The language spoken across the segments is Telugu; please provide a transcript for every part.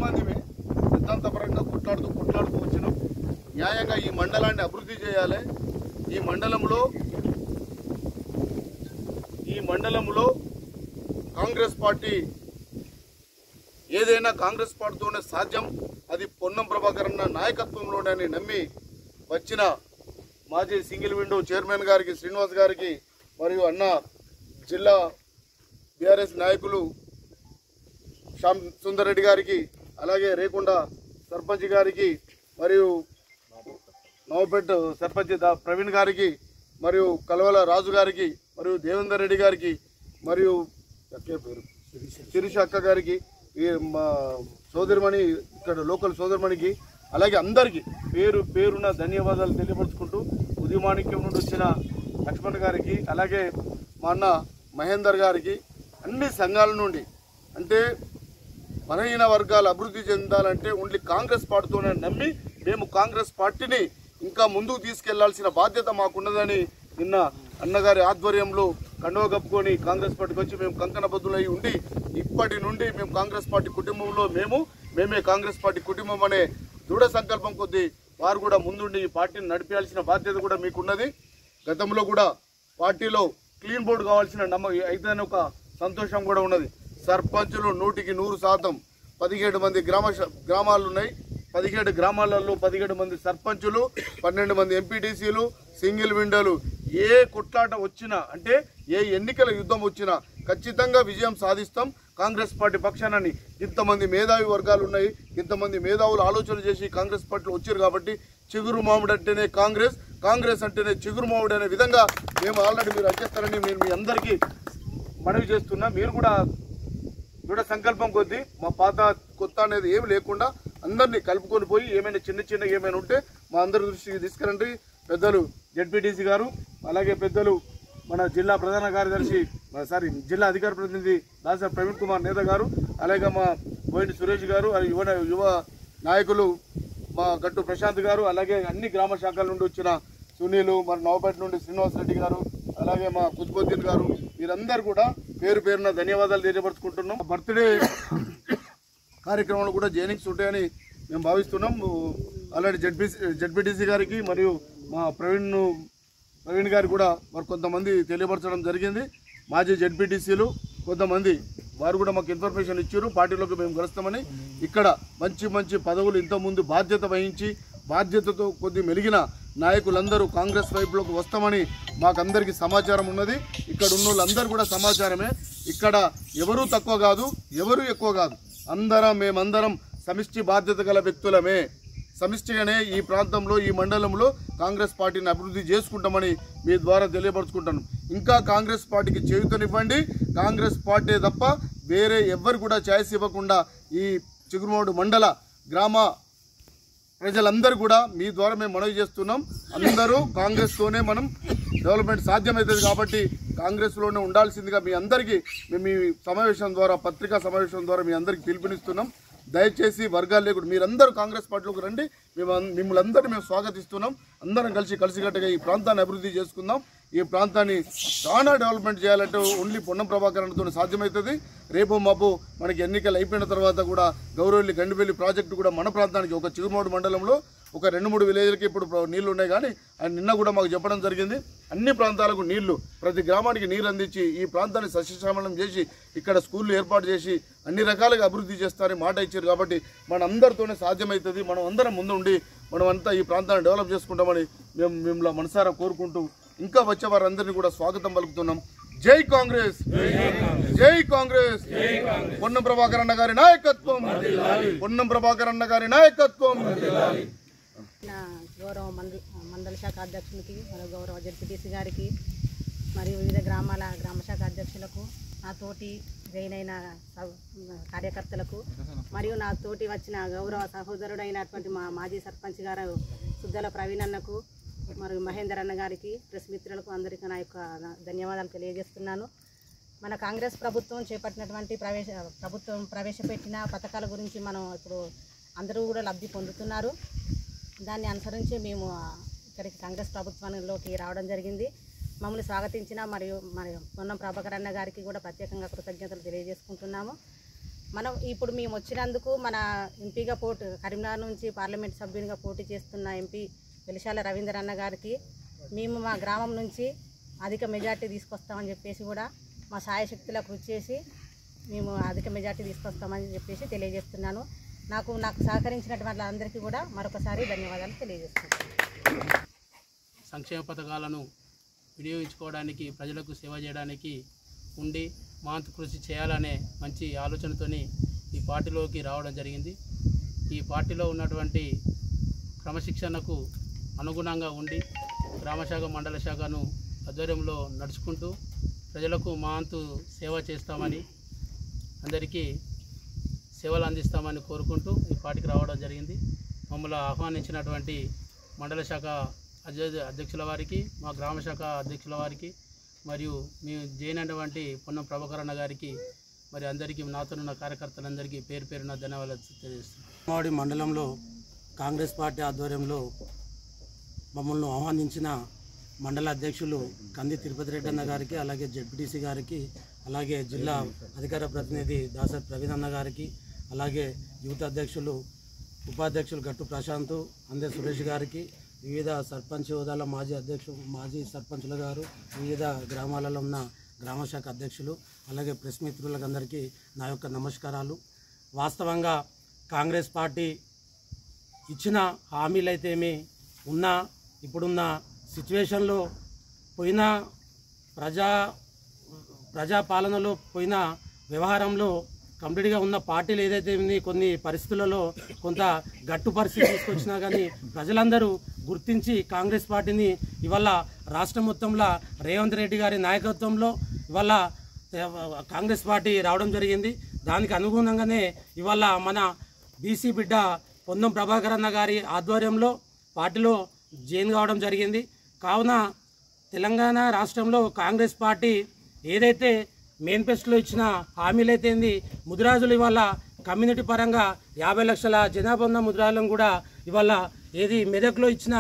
మందిమే సిద్ధాంతపరంగా కొట్లాడుతూ వచ్చినాం. న్యాయంగా ఈ మండలాన్ని అభివృద్ధి చేయాలి. ఈ మండలంలో కాంగ్రెస్ పార్టీ ఏదైనా కాంగ్రెస్ పార్టీతోనే సాధ్యం. అది పొన్నం ప్రభాకర్ అన్న నాయకత్వంలోనే నమ్మి వచ్చిన మాజీ సింగిల్ విండో చైర్మన్ గారికి, శ్రీనివాస్ గారికి, మరియు అన్న జిల్లా బీఆర్ఎస్ నాయకులు శ్యామ్ సుందర్ రెడ్డి గారికి, అలాగే రేకొండ సర్పంచ్ గారికి, మరియు నవపేట సర్పంచ్ ప్రవీణ్ గారికి, మరియు కలవల రాజు గారికి, మరియు దేవేందర్ రెడ్డి గారికి, మరియు శిరీష అక్క గారికి, మా సోదరిమణి ఇక్కడ లోకల్ సోదరిమణికి, అలాగే అందరికీ పేరు పేరున ధన్యవాదాలు తెలియపరుచుకుంటూ, ఉదయమాణిక్యం నుండి వచ్చిన లక్ష్మణ్ గారికి, అలాగే మా అన్న మహేందర్ గారికి, అన్ని సంఘాల నుండి, అంటే బలహీన వర్గాలు అభివృద్ధి చెందాలంటే ఓన్లీ కాంగ్రెస్ పార్టీతోనే నమ్మి మేము కాంగ్రెస్ పార్టీని ఇంకా ముందుకు తీసుకెళ్లాల్సిన బాధ్యత మాకున్నదని నిన్న అన్నగారి ఆధ్వర్యంలో కండువ కప్పుకొని కాంగ్రెస్ పార్టీకి వచ్చి మేము కంకణబద్దులై ఉండి ఇప్పటి నుండి మేము కాంగ్రెస్ పార్టీ కుటుంబంలో మేమే కాంగ్రెస్ పార్టీ కుటుంబం అనే దృఢ సంకల్పం కొద్దీ వారు కూడా ముందుండి ఈ పార్టీని నడిపించాల్సిన బాధ్యత కూడా మీకున్నది. గతంలో కూడా పార్టీలో క్లీన్ బోర్డు కావాల్సిన అయితే ఒక సంతోషం కూడా ఉన్నది. సర్పంచులు 100% 17 మంది గ్రామాలు ఉన్నాయి. 17 గ్రామాలలో 17 మంది సర్పంచులు, 12 మంది ఎంపీటీసీలు, సింగిల్ విండోలు. ఏ కొట్లాట వచ్చినా, అంటే ఏ ఎన్నికల యుద్ధం వచ్చినా ఖచ్చితంగా విజయం సాధిస్తాం కాంగ్రెస్ పార్టీ పక్షానని. ఇంతమంది మేధావి వర్గాలు ఉన్నాయి, ఇంతమంది మేధావులు ఆలోచన చేసి కాంగ్రెస్ పార్టీలో వచ్చారు కాబట్టి చిగురు మామిడి అంటేనే కాంగ్రెస్ అంటేనే చిగురు మామిడి అనే విధంగా మేము ఆల్రెడీ మీరు వచ్చేస్తారని నేను మీ అందరికీ మనవి చేస్తున్నా. మీరు కూడా దృఢ సంకల్పం కొద్దీ మా పాత కొత్త అనేది ఏమి లేకుండా అందరినీ కలుపుకొని పోయి ఏమైనా చిన్న ఏమైనా ఉంటే మా అందరి దృష్టికి తీసుకురండి. పెద్దలు జెడ్పీటీసీ గారు, అలాగే పెద్దలు మన జిల్లా ప్రధాన కార్యదర్శి జిల్లా అధికార ప్రతినిధి దాసరి ప్రవీణ్ కుమార్ నేత గారు, అలాగే మా బోయిని సురేష్ గారు, యువ నాయకులు మా గట్టు ప్రశాంత్ గారు, అలాగే అన్ని గ్రామ శాఖల నుండి వచ్చిన సునీలు, మరి నవపేట నుండి శ్రీనివాస్ రెడ్డి గారు, అలాగే మా కుతుబుద్దీన్ గారు, వీరందరూ కూడా పేరు పేరున ధన్యవాదాలు తెలియపరుచుకుంటున్నాం. బర్త్డే కార్యక్రమాలు కూడా జైనింగ్స్ ఉంటాయని మేము భావిస్తున్నాం. ఆల్రెడీ జెడ్పీటీసీ గారికి మరియు మా ప్రవీణ్ గారు కూడా మరి కొంతమంది తెలియపరచడం జరిగింది. మాజీ జెడ్పీటీసీలు కొంతమంది వారు కూడా మాకు ఇన్ఫర్మేషన్ ఇచ్చారు, పార్టీలోకి మేము కలుస్తామని. ఇక్కడ మంచి పదవులు ఇంతకుముందు బాధ్యత వహించి బాధ్యతతో కొద్ది మెలిగిన నాయకులందరూ కాంగ్రెస్ వైపులోకి వస్తామని మాకందరికీ సమాచారం ఉన్నది. ఇక్కడ ఉన్న వాళ్ళందరూ కూడా సమాచారమే. ఇక్కడ ఎవరూ తక్కువ కాదు, ఎవరూ ఎక్కువ కాదు. మేమందరం సమిష్టి బాధ్యత గల వ్యక్తులమే. సమిష్టిగానే ఈ ప్రాంతంలో, ఈ మండలంలో కాంగ్రెస్ పార్టీని అభివృద్ధి చేసుకుంటామని మీ ద్వారా తెలియపరుచుకుంటాను. ఇంకా కాంగ్రెస్ పార్టీకి చేయూతనివ్వండి. కాంగ్రెస్ పార్టీ తప్ప వేరే ఎవ్వరు కూడా ఛాయిస్ ఇవ్వకుండా ఈ చిగురుమూడు మండల గ్రామ ప్రజలందరూ కూడా మీ ద్వారా మేము మనవి చేస్తున్నాం. అందరూ కాంగ్రెస్తోనే మనం డెవలప్మెంట్ సాధ్యమవుతుంది కాబట్టి కాంగ్రెస్లోనే ఉండాల్సిందిగా మీ అందరికీ మేము ఈ సమావేశం ద్వారా, పత్రికా సమావేశం ద్వారా మీ అందరికీ పిలుపునిస్తున్నాం. దయచేసి వర్గాలు లేకుండా మీరందరూ కాంగ్రెస్ పార్టీలోకి రండి. మిమ్మల్ని అందరినీ మేము స్వాగతిస్తున్నాం. అందరం కలిసికట్టుగా ఈ ప్రాంతాన్ని అభివృద్ధి చేసుకుందాం. ఈ ప్రాంతాన్ని చాలా డెవలప్మెంట్ చేయాలంటే ఓన్లీ పొన్నం ప్రభాకరన్తో సాధ్యమవుతుంది. రేపు మాపు మనకి ఎన్నికలు అయిపోయిన తర్వాత కూడా గౌరవల్లి గండిపల్లి ప్రాజెక్టు కూడా మన ప్రాంతానికి ఒక చిగురుమూడు మండలంలో ఒక 2-3 విలేజ్లకి ఇప్పుడు నీళ్లు ఉన్నాయి. కానీ ఆయన నిన్న కూడా మాకు చెప్పడం జరిగింది, అన్ని ప్రాంతాలకు నీళ్లు, ప్రతి గ్రామానికి నీరు అందించి ఈ ప్రాంతాన్ని సస్యశ్యామలం చేసి ఇక్కడ స్కూళ్ళు ఏర్పాటు చేసి అన్ని రకాలుగా అభివృద్ధి చేస్తారని మాట ఇచ్చారు. కాబట్టి మన అందరితోనే సాధ్యమవుతుంది. మనం అందరం ముందుండి మనమంతా ఈ ప్రాంతాన్ని డెవలప్ చేసుకుంటామని మేము మిమ్మల్ని మనసారా కోరుకుంటూ ఇంకా వచ్చే వారందరినీ కూడా స్వాగతం పలుకుతున్నాం. జై కాంగ్రెస్, జై కాంగ్రెస్. పొన్నం ప్రభాకర్ అన్న గారి నాయకత్వం, పొన్నం ప్రభాకర్ అన్న గారి నాయకత్వం. గౌరవ మండల శాఖ అధ్యక్షునికి, మరియు గౌరవ జెడ్పీటీసీ గారికి, మరియు వివిధ గ్రామ శాఖ అధ్యక్షులకు, నా తోటి జైన్ అయిన కార్యకర్తలకు, మరియు నా తోటి వచ్చిన గౌరవ సహోదరుడైనటువంటి మా మాజీ సర్పంచ్ గారు సుద్దల ప్రవీణ్ అన్నకు, మరియు మహేందర్ అన్న గారికి, ప్రెస్ మిత్రులకు అందరికీ నా యొక్క ధన్యవాదాలు తెలియజేస్తున్నాను. మన కాంగ్రెస్ ప్రభుత్వం చేపట్టినటువంటి ప్రభుత్వం ప్రవేశపెట్టిన పథకాల గురించి మనం ఇప్పుడు అందరూ కూడా లబ్ధి పొందుతున్నారు. దాన్ని అనుసరించి మేము ఇక్కడికి కాంగ్రెస్ ప్రభుత్వంలోకి రావడం జరిగింది. మమ్మల్ని స్వాగతించిన మరియు పొన్నం ప్రభాకర్ అన్న గారికి కూడా ప్రత్యేకంగా కృతజ్ఞతలు తెలియజేసుకుంటున్నాము. మనం ఇప్పుడు మేము వచ్చినందుకు మన ఎంపీగా కరీంనగర్ నుంచి పార్లమెంట్ సభ్యునిగా పోటీ చేస్తున్న ఎంపీ వెలిశాల రవీందర్ అన్న గారికి మేము మా గ్రామం నుంచి అధిక మెజార్టీ తీసుకొస్తామని చెప్పేసి కూడా మా సాయశక్తుల కృషి చేసి మేము అధిక మెజార్టీ తీసుకొస్తామని చెప్పేసి తెలియజేస్తున్నాను. నాకు సహకరించినటువంటి అందరికీ కూడా మరొకసారి ధన్యవాదాలు తెలియజేస్తున్నాను. సంక్షేమ పథకాలను వినియోగించుకోవడానికి, ప్రజలకు సేవ చేయడానికి ఉండి మా వంతు కృషి చేయాలనే మంచి ఆలోచనతోని ఈ పార్టీలోకి రావడం జరిగింది. ఈ పార్టీలో ఉన్నటువంటి క్రమశిక్షణకు అనుగుణంగా ఉండి గ్రామశాఖ మండల శాఖను ఆధ్వర్యంలో నడుచుకుంటూ ప్రజలకు మా వంతు సేవ చేస్తామని, అందరికీ సేవలు అందిస్తామని కోరుకుంటూ ఈ పార్టీకి రావడం జరిగింది. మమ్మల్ని ఆహ్వానించినటువంటి మండల శాఖ అధ్యక్షుల వారికి, మా గ్రామ శాఖ అధ్యక్షుల వారికి మరియు మేము చేయనటువంటి పొన్నం ప్రభాకర్ అన్న గారికి మరి అందరికీ నాతోనున్న కార్యకర్తలందరికీ పేరు పేరున ధన్యవాదాలు తెలియజేస్తున్నాను. మామిడి మండలంలో కాంగ్రెస్ పార్టీ ఆధ్వర్యంలో మమ్మల్ని ఆహ్వానించిన మండల అధ్యక్షులు కంది తిరుపతి రెడ్డి అన్న గారికి, అలాగే జెడ్పీటీసీ గారికి, అలాగే జిల్లా అధికార ప్రతినిధి దాసరి ప్రవీణ్ అన్న గారికి, అలాగే యూత్ అధ్యక్షులు ఉపాధ్యక్షులు గట్టు ప్రశాంత్, అందే సురేష్ గారికి, వివిధ సర్పంచ్ హోదాల మాజీ సర్పంచుల గారు, వివిధ గ్రామాలలో ఉన్న గ్రామశాఖ అధ్యక్షులు, అలాగే ప్రెస్ మిత్రులకు అందరికీ నా యొక్క నమస్కారాలు. వాస్తవంగా కాంగ్రెస్ పార్టీ ఇచ్చిన హామీలైతేమి ఉన్నా, ఇప్పుడున్న సిచ్యువేషన్లో పోయిన ప్రజాపాలనలో పోయిన వ్యవహారంలో కంప్లీట్గా ఉన్న పార్టీలు ఏదైతే ఉంది కొన్ని పరిస్థితులలో కొంత గట్టు పరిస్థితి తీసుకొచ్చినా కానీ ప్రజలందరూ గుర్తించి కాంగ్రెస్ పార్టీని ఇవాళ రాష్ట్రం మొత్తంలో రేవంత్ రెడ్డి గారి నాయకత్వంలో ఇవాళ కాంగ్రెస్ పార్టీ రావడం జరిగింది. దానికి అనుగుణంగానే ఇవాళ మన బీసీ బిడ్డ పొన్నం ప్రభాకర్ అన్న గారి ఆధ్వర్యంలో పార్టీలో జాయిన్ కావడం జరిగింది. కావున తెలంగాణ రాష్ట్రంలో కాంగ్రెస్ పార్టీ ఏదైతే మేనిఫెస్టోలో ఇచ్చిన హామీలు అయితే ముదిరాజులు ఇవాళ కమ్యూనిటీ పరంగా 50 లక్షల జనాభా ఉన్న ముదిరాజులను కూడా ఇవాళ మెదక్లో ఇచ్చిన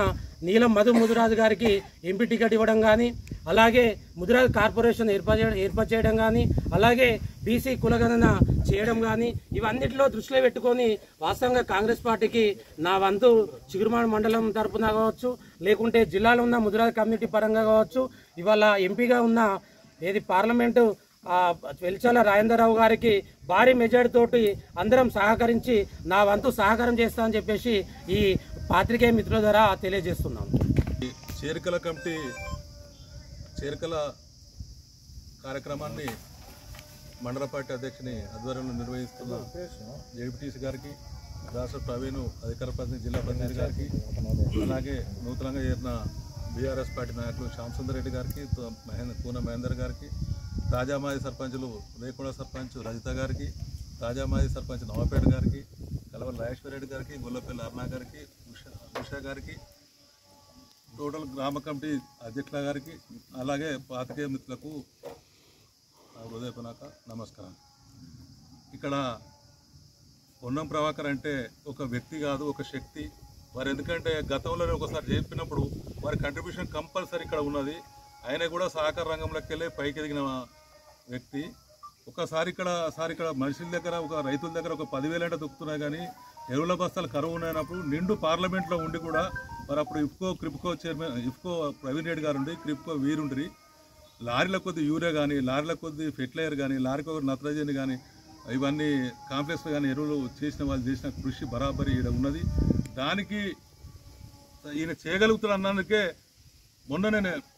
నీలం మధు ముదిరాజు గారికి ఎంపీ టికెట్ ఇవ్వడం కానీ, అలాగే ముదిరాజు కార్పొరేషన్ ఏర్పాటు చేయడం కానీ, అలాగే బీసీ కులగణన చేయడం కానీ, ఇవన్నిటిలో దృష్టిలో పెట్టుకొని వాస్తవంగా కాంగ్రెస్ పార్టీకి నా వంతు చిగురుమాడు మండలం తరపున కావచ్చు, లేకుంటే జిల్లాలో ఉన్న ముదిరాజు కమ్యూనిటీ పరంగా కావచ్చు, ఇవాళ ఎంపీగా ఉన్న పార్లమెంటు వెలిశాల రాజేంద్రరావు గారికి భారీ మెజార్టీ తోటి అందరం సహకరించి నా వంతు సహకారం చేస్తామని చెప్పేసి ఈ పాత్రికేయ మిత్రుల ద్వారా తెలియజేస్తున్నాం. చేరికల కమిటీ చేరికల కార్యక్రమాన్ని మండల పార్టీ అధ్యక్షుని ఆధ్వర్యంలో నిర్వహిస్తున్న జెడ్పీటీసీ గారికి, దాసరి ప్రవీణ్ అధికార ప్రతినిధి జిల్లా ప్రతినిధి గారికి, అలాగే నూతనంగా చేరిన బీఆర్ఎస్ పార్టీ నాయకులు శ్యామ్ సుందర్ రెడ్డి గారికి, కూన మహేందర్ గారికి, తాజా మాజీ సర్పంచులు రేకొండ సర్పంచ్ రజిత గారికి, తాజా మాజీ సర్పంచ్ నవపేట గారికి, కలవల రాజేశ్వర రెడ్డి గారికి, గొల్లపల్లి అరుణ గారికి, ఉషా గారికి, టోటల్ గ్రామ కమిటీ అధ్యక్షుల గారికి, అలాగే పాత్రికేయ మిత్రులకు హృదయపూర్వక నమస్కారం. ఇక్కడ పొన్నం ప్రభాకర్ అంటే ఒక వ్యక్తి కాదు, ఒక శక్తి. వారు ఎందుకంటే గతంలోనే ఒకసారి చెప్పినప్పుడు వారి కంట్రిబ్యూషన్ కంపల్సరీ ఇక్కడ ఉన్నది. ఆయన కూడా సహకార రంగంలోకి వెళ్ళి పైకి ఎదిగిన వ్యక్తి. ఒకసారి ఇక్కడ మనుషుల దగ్గర, ఒక రైతుల దగ్గర ఒక 10,000 అంటే దొక్కుతున్నాయి, కానీ ఎరువుల బస్తాలు కరువు ఉన్నప్పుడు నిండు పార్లమెంట్లో ఉండి కూడా మరి అప్పుడు క్రిప్కో చైర్మన్ ప్రవీణ్ రెడ్డి గారు ఉండి, క్రిప్కో వీరుండ్రి, లారీల కొద్ది యూరియా కానీ, లారీల కొద్ది ఫెర్టిలైజర్ కానీ, లారీకి ఒక నత్రజని కానీ, ఇవన్నీ కాంప్లెక్స్ కానీ ఎరువులు చేసిన వాళ్ళు చేసిన కృషి బరాబరి ఈడ ఉన్నది. దానికి ఈయన చేయగలుగుతున్న అన్నందుకే మొన్న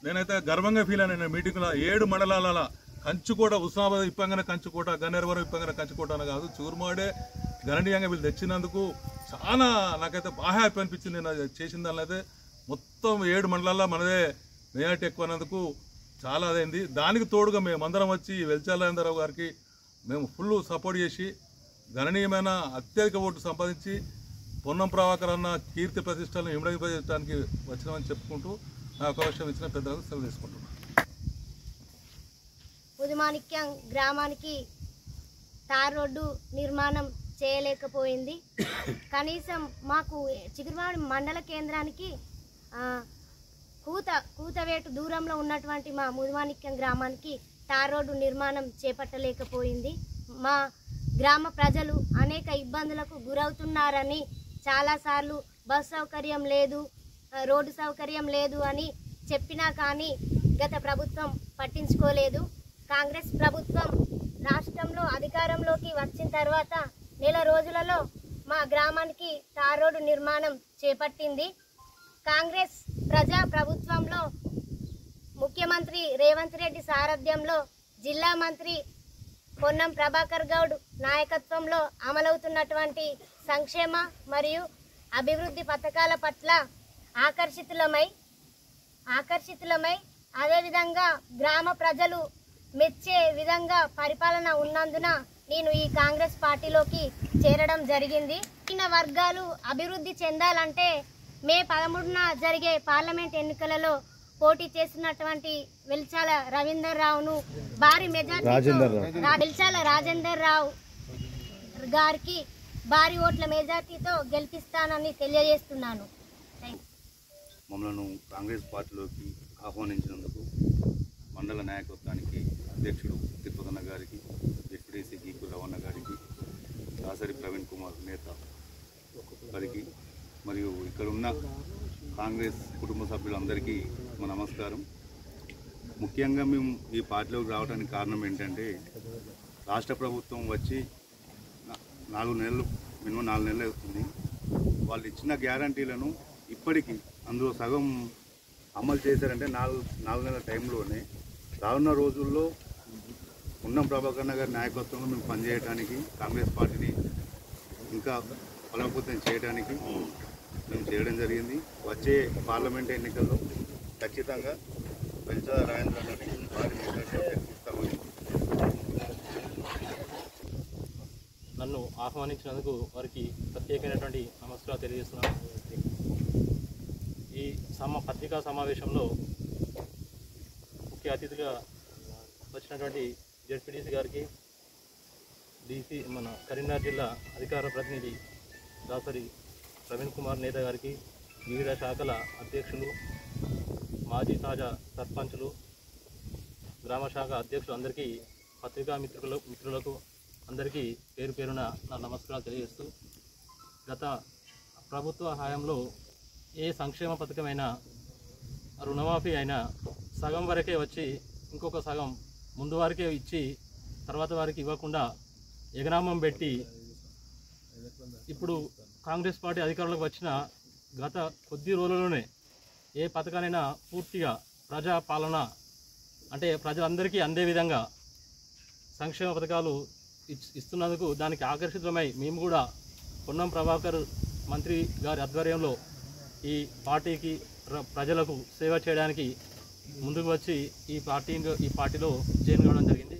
నేనైతే గర్వంగా ఫీల్ అయినా. మీటింగ్లో 7 మండలాల కంచుకోట, ఉస్మానాబాద్ ఇప్పంగానే కంచుకోట, గన్నేరువరం ఇప్పంగానే కంచుకోట అని కాదు, చూరుమాడే గణనీయంగా వీళ్ళు తెచ్చినందుకు చాలా నాకైతే బాగా హ్యాపీ అనిపించింది. నేను చేసిన దానిలో అయితే మొత్తం 7 మండలాల్లో మనదే మెజార్టీ ఎక్కువ అన్నందుకు చాలా అదైంది. దానికి తోడుగా మేమందరం వచ్చి వెలిశాల రాజేంద్రరావు గారికి మేము ఫుల్ సపోర్ట్ చేసి గణనీయమైన అత్యధిక ఓటు సంపాదించి పొన్నం ప్రభాకర్ అన్న కీర్తి ప్రతిష్టలను ఇమిడింపజేయడానికి వచ్చినామని చెప్పుకుంటూ నా అవకాశం ఇచ్చిన పెద్దలకు సెలవు తీసుకుంటున్నాను. ముదిమాణిక్యం గ్రామానికి తార్ రోడ్డు నిర్మాణం చేయలేకపోయింది. కనీసం మాకు చిగురుమాడి మండల కేంద్రానికి కూతవేటు దూరంలో ఉన్నటువంటి మా ముదిమాణిక్యం గ్రామానికి తార్ రోడ్డు నిర్మాణం చేపట్టలేకపోయింది. మా గ్రామ ప్రజలు అనేక ఇబ్బందులకు గురవుతున్నారని, చాలాసార్లు బస్ సౌకర్యం లేదు, రోడ్డు సౌకర్యం లేదు అని చెప్పినా కానీ గత ప్రభుత్వం పట్టించుకోలేదు. కాంగ్రెస్ ప్రభుత్వం రాష్ట్రంలో అధికారంలోకి వచ్చిన తర్వాత నెల రోజులలో మా గ్రామానికి తార్ రోడ్డు నిర్మాణం చేపట్టింది. కాంగ్రెస్ ప్రజా ప్రభుత్వంలో ముఖ్యమంత్రి రేవంత్ రెడ్డి సారథ్యంలో జిల్లా మంత్రి పొన్నం ప్రభాకర్ గౌడ్ నాయకత్వంలో అమలవుతున్నటువంటి సంక్షేమ మరియు అభివృద్ధి పథకాల పట్ల ఆకర్షితులమై అదేవిధంగా గ్రామ ప్రజలు మెచ్చే విధంగా పరిపాలన ఉన్నందున నేను ఈ కాంగ్రెస్ పార్టీలోకి చేరడం జరిగింది. చిన్న వర్గాలు అభివృద్ధి చెందాలంటే మే 13న జరిగే పార్లమెంట్ ఎన్నికలలో పోటీ చేస్తున్నటువంటి వెల్చాల రవీందర్ రావును భారీ మెజార్టీతో వెల్చాల రాజేందర్ రావు గారికి భారీ ఓట్ల మెజార్టీతో గెలిపిస్తానని తెలియజేస్తున్నాను. మమ్మల్ని కాంగ్రెస్ పార్టీలోకి ఆహ్వానించినందుకు మండల నాయకత్వానికి అధ్యక్షుడు తిరుపతన్న గారికి, డిప్యూటీసీ గీకు రవణ గారికి, దాసరి ప్రవీణ్ కుమార్ నేత గారికి మరియు ఇక్కడ ఉన్న కాంగ్రెస్ కుటుంబ సభ్యులందరికీ మా నమస్కారం. ముఖ్యంగా మేము ఈ పార్టీలోకి రావడానికి కారణం ఏంటంటే, రాష్ట్ర ప్రభుత్వం వచ్చి 4 నెలలు మినిమం 4 నెలలు అవుతుంది. వాళ్ళు ఇచ్చిన గ్యారంటీలను ఇప్పటికీ అందులో సగం అమలు చేశారంటే 4 నెలల టైంలోనే. రానున్న రోజుల్లో పొన్నం ప్రభాకర్ గారి నాయకత్వంలో మేము పనిచేయడానికి, కాంగ్రెస్ పార్టీని ఇంకా బలోపేతం చేయడానికి మేము చేయడం జరిగింది. వచ్చే పార్లమెంట్ ఎన్నికల్లో ఖచ్చితంగా వెల్చాల రాజేంద్ర గారికి భారీ మెజారిటీతో గెలిపిస్తామని. నన్ను ఆహ్వానించినందుకు వారికి ప్రత్యేకమైనటువంటి నమస్కారాలు తెలియజేస్తున్నాను. ఈ పత్రికా సమావేశంలో ముఖ్య అతిథిగా వచ్చినటువంటి జెడ్పీటీసీ గారికి, మన కరీంనగర్ జిల్లా అధికార ప్రతినిధి దాసరి ప్రవీణ్ కుమార్ నేత గారికి, వివిధ శాఖల అధ్యక్షులు, మాజీ తాజా సర్పంచులు, గ్రామ శాఖ అధ్యక్షులు అందరికీ, పత్రికా మిత్రులకు అందరికీ పేరు పేరున నా నమస్కారాలు తెలియజేస్తూ, గత ప్రభుత్వ హయాంలో ఏ సంక్షేమ పథకమైనా, రుణమాఫీ అయినా సగం వరకే వచ్చి ఇంకొక సగం ముందు వారికే ఇచ్చి తర్వాత వారికి ఇవ్వకుండా ఎగనామం పెట్టి, ఇప్పుడు కాంగ్రెస్ పార్టీ అధికారంలోకి వచ్చిన గత కొద్ది రోజుల్లోనే ఏ పథకానైనా పూర్తిగా ప్రజా పాలన అంటే ప్రజలందరికీ అందే విధంగా సంక్షేమ పథకాలు ఇస్తున్నందుకు దానికి ఆకర్షితులమై మేము కూడా పొన్నం ప్రభాకర్ మంత్రి గారి ఆధ్వర్యంలో ఈ పార్టీకి ప్రజలకు సేవ చేయడానికి ముందుకు వచ్చి ఈ పార్టీలో జాయిన్ కావడం జరిగింది.